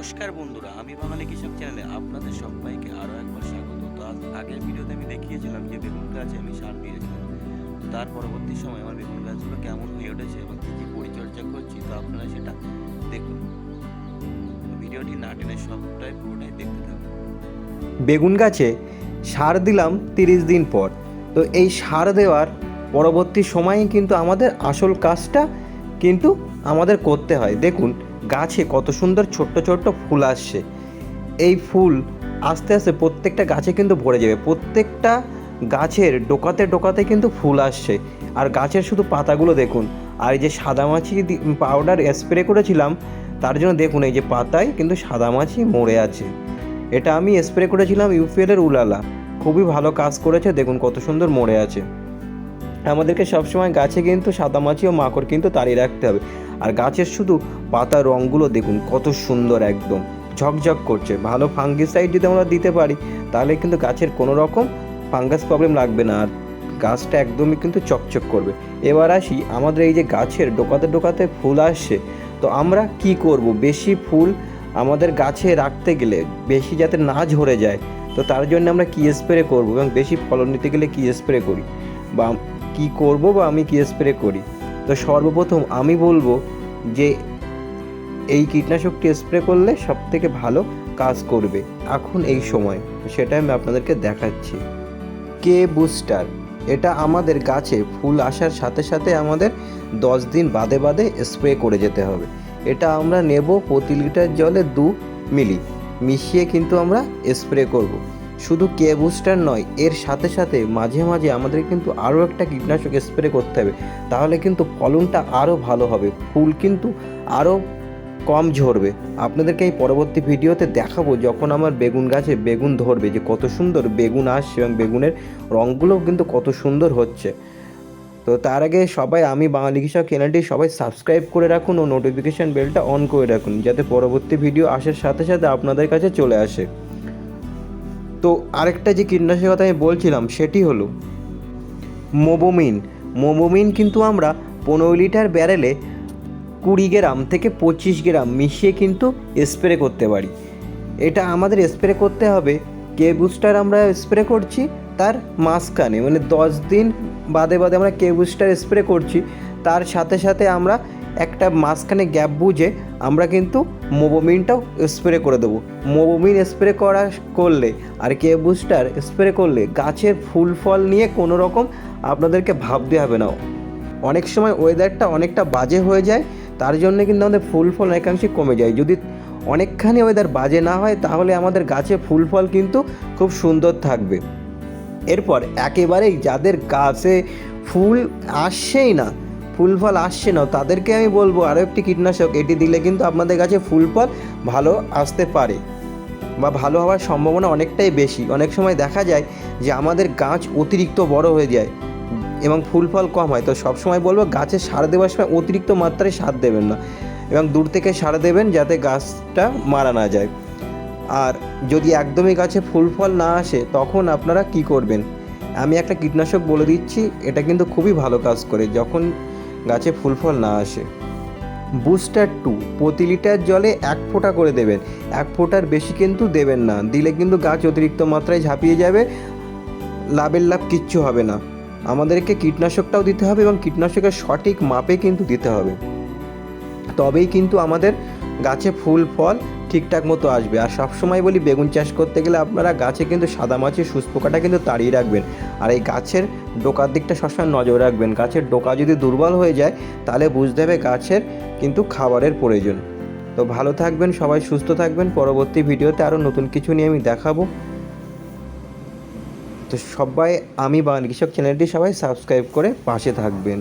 নমস্কার বন্ধুরা, আমি বাঙালি কৃষক চ্যানেলে আপনাদের সবাইকে আরও একবার স্বাগত। তো আগের ভিডিওতে আমি দেখিয়েছিলাম যে বেগুন গাছে আমি সার দিয়েছিলাম। তো তার পরবর্তী সময় আমার বেগুন গাছগুলো কেমন হয়ে উঠেছে এবং কী কী পরিচর্যা করছি, তো আপনারা সেটা দেখুন। তো ভিডিওটি না টেনে সবটাই পুরোটাই দেখতে থাকুন। বেগুন গাছে সার দিলাম 30 দিন পর। তো এই সার দেওয়ার পরবর্তী সময়ে কিন্তু আমাদের আসল কাজটা কিন্তু আমাদের করতে হয়। দেখুন গাছে কত সুন্দর ছোট্ট ছোট্ট ফুল আসছে। এই ফুল আস্তে আস্তে প্রত্যেকটা গাছে কিন্তু ভরে যাবে। প্রত্যেকটা গাছের ডোকাতে ডোকাতে কিন্তু ফুল আসছে। আর গাছের শুধু পাতাগুলো দেখুন। আর এই যে সাদামাছি পাউডার স্প্রে করেছিলাম, তার জন্য দেখুন এই যে পাতায় কিন্তু সাদামাছি মরে আছে। এটা আমি স্প্রে করেছিলাম ইউপিএলের উলালা, খুবই ভালো কাজ করেছে। দেখুন কত সুন্দর মরে আছে। আমাদেরকে সবসময় গাছে কিন্তু সাদামাছি ও মাকড় কিন্তু তাড়িয়ে রাখতে হবে। আর গাছের শুধু পাতার রঙগুলো দেখুন কত সুন্দর, একদম ঝকঝক করছে। ভালো ফাঙ্গিসাইড যদি আমরা দিতে পারি তাহলে কিন্তু গাছের কোনো রকম ফাঙ্গাস প্রবলেম লাগবে না, আর গাছটা একদমই কিন্তু চকচক করবে। এবার আসি আমাদের এই যে গাছের ডোকাতে ডোকাতে ফুল আসছে, তো আমরা কি করব? বেশি ফুল আমাদের গাছে রাখতে গেলে বেশি যাতে না ঝরে যায়, তো তার জন্য আমরা কী স্প্রে করব এবং বেশি ফলন নিতে গেলে কী স্প্রে করি বা কী করব বা আমি কী স্প্রে করি। তো সর্বপ্রথম আমি বলবো যে এই কীটনাশকটি স্প্রে করলে সবথেকে ভালো কাজ করবে এখন এই সময়, সেটা আমি আপনাদেরকে দেখাচ্ছি। কে বুস্টার, এটা আমাদের গাছে ফুল আসার সাথে সাথে আমাদের 10 দিন বাদে বাদে স্প্রে করে যেতে হবে। এটা আমরা নেব প্রতি লিটার জলে 2 মিলি মিশিয়ে কিন্তু আমরা স্প্রে করব। শুধু কে বুস্টার নয়, এর সাথে সাথে মাঝে মাঝে আমাদের কিন্তু আরও একটা কীটনাশক স্প্রে করতে হবে, তাহলে কিন্তু ফলনটা আরও ভালো হবে, ফুল কিন্তু আরও কম ঝরবে। আপনাদেরকে এই পরবর্তী ভিডিওতে দেখাবো যখন আমার বেগুন গাছে বেগুন ধরবে যে কত সুন্দর বেগুন আসছে এবং বেগুনের রঙগুলোও কিন্তু কত সুন্দর হচ্ছে। তো তার আগে সবাই আমি বাঙালি কৃষক চ্যানেলটি সবাই সাবস্ক্রাইব করে রাখুন ও নোটিফিকেশান বেলটা অন করে রাখুন, যাতে পরবর্তী ভিডিও আসার সাথে সাথে আপনাদের কাছে চলে আসে। তো আরেকটা যে কীটনাশকের কথা আমি বলছিলাম সেটি হলো মোবোমিন। মোবোমিন কিন্তু আমরা 15 লিটার ব্যারেলে 20 গ্রাম থেকে 25 গ্রাম মিশিয়ে কিন্তু স্প্রে করতে পারি। এটা আমাদের স্প্রে করতে হবে, কে বুস্টার আমরা স্প্রে করছি তার মাঝখানে, মানে 10 দিন বাদে বাদে আমরা কে বুস্টার স্প্রে করছি, তার সাথে সাথে আমরা একটা মাঝখানে গ্যাপ বুঝে আমরা কিন্তু মোবোমিনটাও স্প্রে করে দেবো। মোবোমিন স্প্রে করলে আর কে বুস্টার স্প্রে করলে গাছের ফুল ফল নিয়ে কোনো রকম আপনাদেরকে ভাবতে হবে না। অনেক সময় ওয়েদারটা অনেকটা বাজে হয়ে যায়, তার জন্য কিন্তু আমাদের ফুল ফল অনেকাংশে কমে যায়। যদি অনেকখানি ওয়েদার বাজে না হয় তাহলে আমাদের গাছে ফুল ফল কিন্তু খুব সুন্দর থাকবে। এরপর একেবারেই যাদের গাছে ফুল আসছেই না, ফুল ফল আসছে না, তাদেরকে আমি বলবো আরও একটি কীটনাশক, এটি দিলে কিন্তু আপনাদের গাছে ফুল ফল ভালো আসতে পারে বা ভালো হওয়ার সম্ভাবনা অনেকটাই বেশি। অনেক সময় দেখা যায় যে আমাদের গাছ অতিরিক্ত বড় হয়ে যায় এবং ফুল ফল কম হয়। তো সবসময় বলবো গাছে সার দেওয়ার সময় অতিরিক্ত মাত্রায় সার দেবেন না এবং দূর থেকে সার দেবেন যাতে গাছটা মারা না যায়। আর যদি একদমই গাছে ফুল ফল না আসে তখন আপনারা কি করবেন, আমি একটা কীটনাশক বলে দিচ্ছি, এটা কিন্তু খুবই ভালো কাজ করে যখন গাছে ফুল ফল না আসে। বুস্টার 2 প্রতি লিটার জলে 1 ফোঁটা করে দেবেন, 1 ফোঁটার বেশি কিন্তু দেবেন না, দিলে কিন্তু গাছ অতিরিক্ত মাত্রায় ঝাঁপিয়ে যাবে, লাভের লাভ কিচ্ছু হবে না। আমাদেরকে কীটনাশকটাও দিতে হবে এবং কীটনাশকের সঠিক মাপে কিন্তু দিতে হবে, তবেই কিন্তু আমাদের গাছে ফুল ফল ঠিকঠাক মতো আসবে। আর সবসময় বলি বেগুন চাষ করতে গেলে আপনারা গাছে কিন্তু সাদামাছি সুচপোকাটা কিন্তু তাড়িয়ে রাখবেন, আর এই গাছের ডোকার দিকটা সবসময় নজর রাখবেন। গাছের ডোকা যদি দুর্বল হয়ে যায় তাহলে বুঝতে হবে গাছের কিন্তু খাবারের প্রয়োজন। তো ভালো থাকবেন সবাই, সুস্থ থাকবেন। পরবর্তী ভিডিওতে আরও নতুন কিছু নিয়ে আমি দেখাবো। তো সবাই আমি বাঙালি কৃষক চ্যানেলটি সবাই সাবস্ক্রাইব করে পাশে থাকবেন।